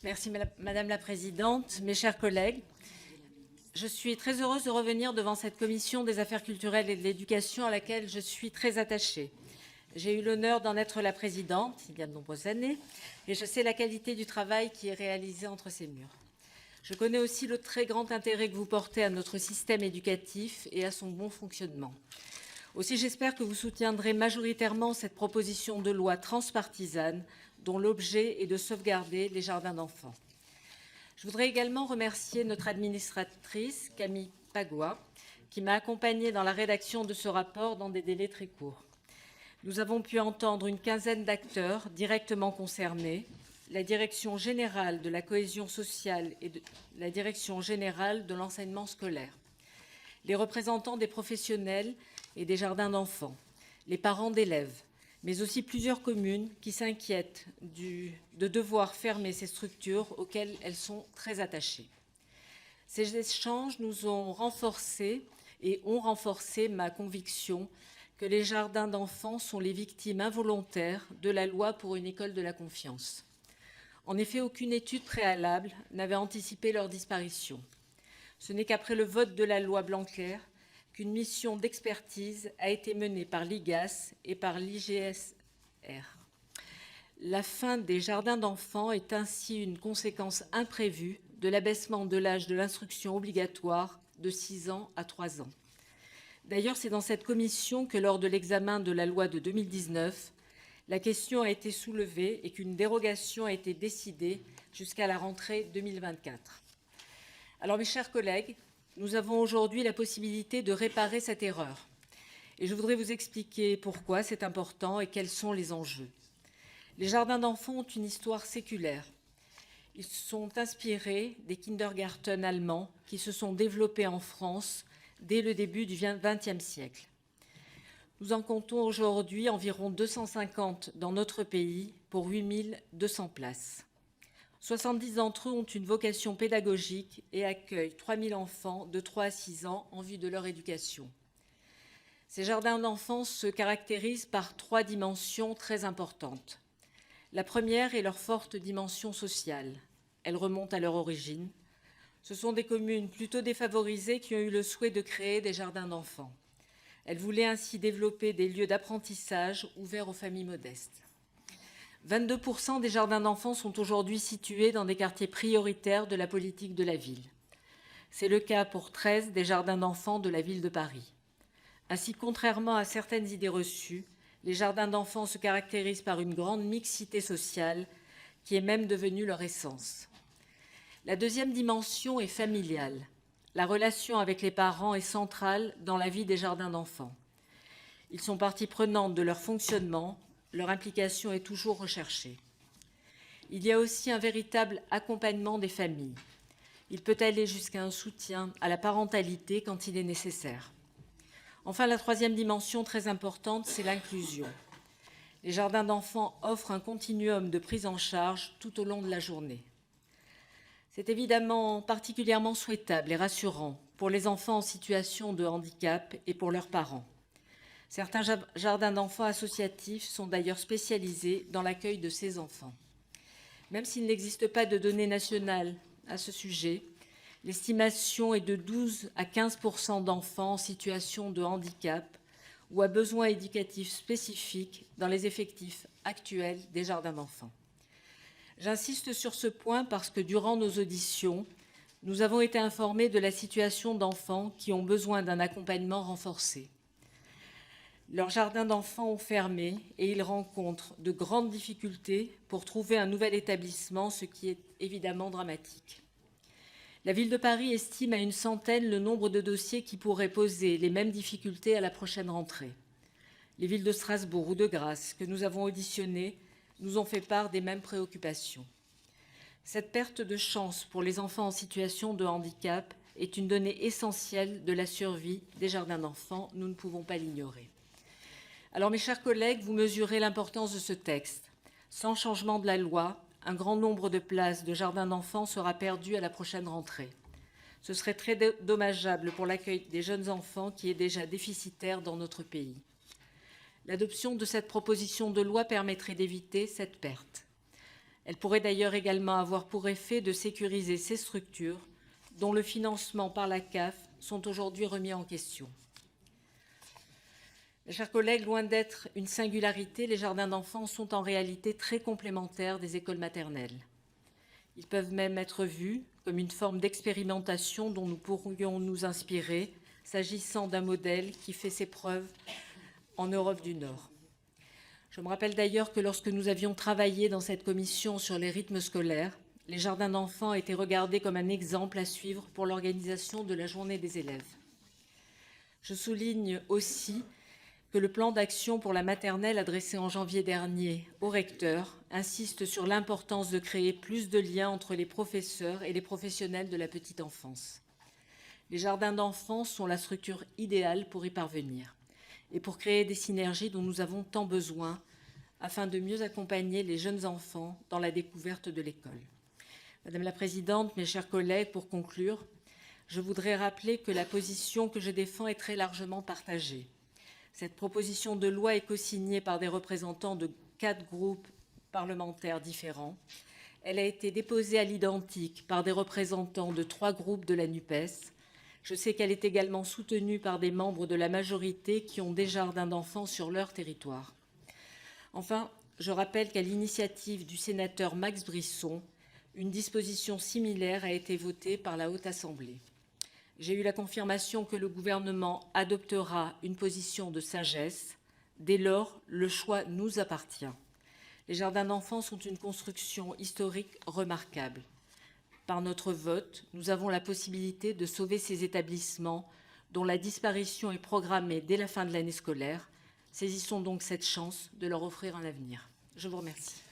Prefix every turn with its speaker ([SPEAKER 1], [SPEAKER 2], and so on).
[SPEAKER 1] Merci Madame la Présidente, mes chers collègues. Je suis très heureuse de revenir devant cette commission des affaires culturelles et de l'éducation à laquelle je suis très attachée. J'ai eu l'honneur d'en être la présidente il y a de nombreuses années et je sais la qualité du travail qui est réalisé entre ces murs. Je connais aussi le très grand intérêt que vous portez à notre système éducatif et à son bon fonctionnement. Aussi, j'espère que vous soutiendrez majoritairement cette proposition de loi transpartisane dont l'objet est de sauvegarder les jardins d'enfants. Je voudrais également remercier notre administratrice, Camille Pagua, qui m'a accompagnée dans la rédaction de ce rapport dans des délais très courts. Nous avons pu entendre une quinzaine d'acteurs directement concernés, la Direction générale de la cohésion sociale et la Direction générale de l'enseignement scolaire, les représentants des professionnels et des jardins d'enfants, les parents d'élèves, mais aussi plusieurs communes qui s'inquiètent de devoir fermer ces structures auxquelles elles sont très attachées. Ces échanges nous ont renforcé et ont renforcé ma conviction que les jardins d'enfants sont les victimes involontaires de la loi pour une école de la confiance. En effet, aucune étude préalable n'avait anticipé leur disparition. Ce n'est qu'après le vote de la loi Blanquer qu'une mission d'expertise a été menée par l'IGAS et par l'IGSR. La fin des jardins d'enfants est ainsi une conséquence imprévue de l'abaissement de l'âge de l'instruction obligatoire de 6 ans à 3 ans. D'ailleurs, c'est dans cette commission que, lors de l'examen de la loi de 2019, la question a été soulevée et qu'une dérogation a été décidée jusqu'à la rentrée 2024. Alors, mes chers collègues, nous avons aujourd'hui la possibilité de réparer cette erreur. Et je voudrais vous expliquer pourquoi c'est important et quels sont les enjeux. Les jardins d'enfants ont une histoire séculaire. Ils sont inspirés des kindergarten allemands qui se sont développés en France dès le début du XXe siècle. Nous en comptons aujourd'hui environ 250 dans notre pays pour 8200 places. 70 d'entre eux ont une vocation pédagogique et accueillent 3000 enfants de 3 à 6 ans en vue de leur éducation. Ces jardins d'enfants se caractérisent par 3 dimensions très importantes. La première est leur forte dimension sociale. Elle remonte à leur origine. Ce sont des communes plutôt défavorisées qui ont eu le souhait de créer des jardins d'enfants. Elles voulaient ainsi développer des lieux d'apprentissage ouverts aux familles modestes. 22% des jardins d'enfants sont aujourd'hui situés dans des quartiers prioritaires de la politique de la ville. C'est le cas pour 13 des jardins d'enfants de la ville de Paris. Ainsi, contrairement à certaines idées reçues, les jardins d'enfants se caractérisent par une grande mixité sociale qui est même devenue leur essence. La deuxième dimension est familiale. La relation avec les parents est centrale dans la vie des jardins d'enfants. Ils sont partie prenante de leur fonctionnement. Leur implication est toujours recherchée. Il y a aussi un véritable accompagnement des familles. Il peut aller jusqu'à un soutien à la parentalité quand il est nécessaire. Enfin, la troisième dimension très importante, c'est l'inclusion. Les jardins d'enfants offrent un continuum de prise en charge tout au long de la journée. C'est évidemment particulièrement souhaitable et rassurant pour les enfants en situation de handicap et pour leurs parents. Certains jardins d'enfants associatifs sont d'ailleurs spécialisés dans l'accueil de ces enfants. Même s'il n'existe pas de données nationales à ce sujet, l'estimation est de 12 à 15% d'enfants en situation de handicap ou à besoins éducatifs spécifiques dans les effectifs actuels des jardins d'enfants. J'insiste sur ce point parce que durant nos auditions, nous avons été informés de la situation d'enfants qui ont besoin d'un accompagnement renforcé. Leurs jardins d'enfants ont fermé et ils rencontrent de grandes difficultés pour trouver un nouvel établissement, ce qui est évidemment dramatique. La ville de Paris estime à une centaine le nombre de dossiers qui pourraient poser les mêmes difficultés à la prochaine rentrée. Les villes de Strasbourg ou de Grasse, que nous avons auditionnées, nous ont fait part des mêmes préoccupations. Cette perte de chance pour les enfants en situation de handicap est une donnée essentielle de la survie des jardins d'enfants. Nous ne pouvons pas l'ignorer. Alors, mes chers collègues, vous mesurez l'importance de ce texte. Sans changement de la loi, un grand nombre de places de jardins d'enfants sera perdu à la prochaine rentrée. Ce serait très dommageable pour l'accueil des jeunes enfants qui est déjà déficitaire dans notre pays. L'adoption de cette proposition de loi permettrait d'éviter cette perte. Elle pourrait d'ailleurs également avoir pour effet de sécuriser ces structures dont le financement par la CAF sont aujourd'hui remis en question. Mes chers collègues, loin d'être une singularité, les jardins d'enfants sont en réalité très complémentaires des écoles maternelles. Ils peuvent même être vus comme une forme d'expérimentation dont nous pourrions nous inspirer, s'agissant d'un modèle qui fait ses preuves en Europe du Nord. Je me rappelle d'ailleurs que lorsque nous avions travaillé dans cette commission sur les rythmes scolaires, les jardins d'enfants étaient regardés comme un exemple à suivre pour l'organisation de la journée des élèves. Je souligne aussi que le plan d'action pour la maternelle adressé en janvier dernier au recteur insiste sur l'importance de créer plus de liens entre les professeurs et les professionnels de la petite enfance. Les jardins d'enfants sont la structure idéale pour y parvenir et pour créer des synergies dont nous avons tant besoin afin de mieux accompagner les jeunes enfants dans la découverte de l'école. Madame la Présidente, mes chers collègues, pour conclure, je voudrais rappeler que la position que je défends est très largement partagée. Cette proposition de loi est co-signée par des représentants de 4 groupes parlementaires différents. Elle a été déposée à l'identique par des représentants de 3 groupes de la NUPES. Je sais qu'elle est également soutenue par des membres de la majorité qui ont des jardins d'enfants sur leur territoire. Enfin, je rappelle qu'à l'initiative du sénateur Max Brisson, une disposition similaire a été votée par la Haute Assemblée. J'ai eu la confirmation que le gouvernement adoptera une position de sagesse. Dès lors, le choix nous appartient. Les jardins d'enfants sont une construction historique remarquable. Par notre vote, nous avons la possibilité de sauver ces établissements dont la disparition est programmée dès la fin de l'année scolaire. Saisissons donc cette chance de leur offrir un avenir. Je vous remercie.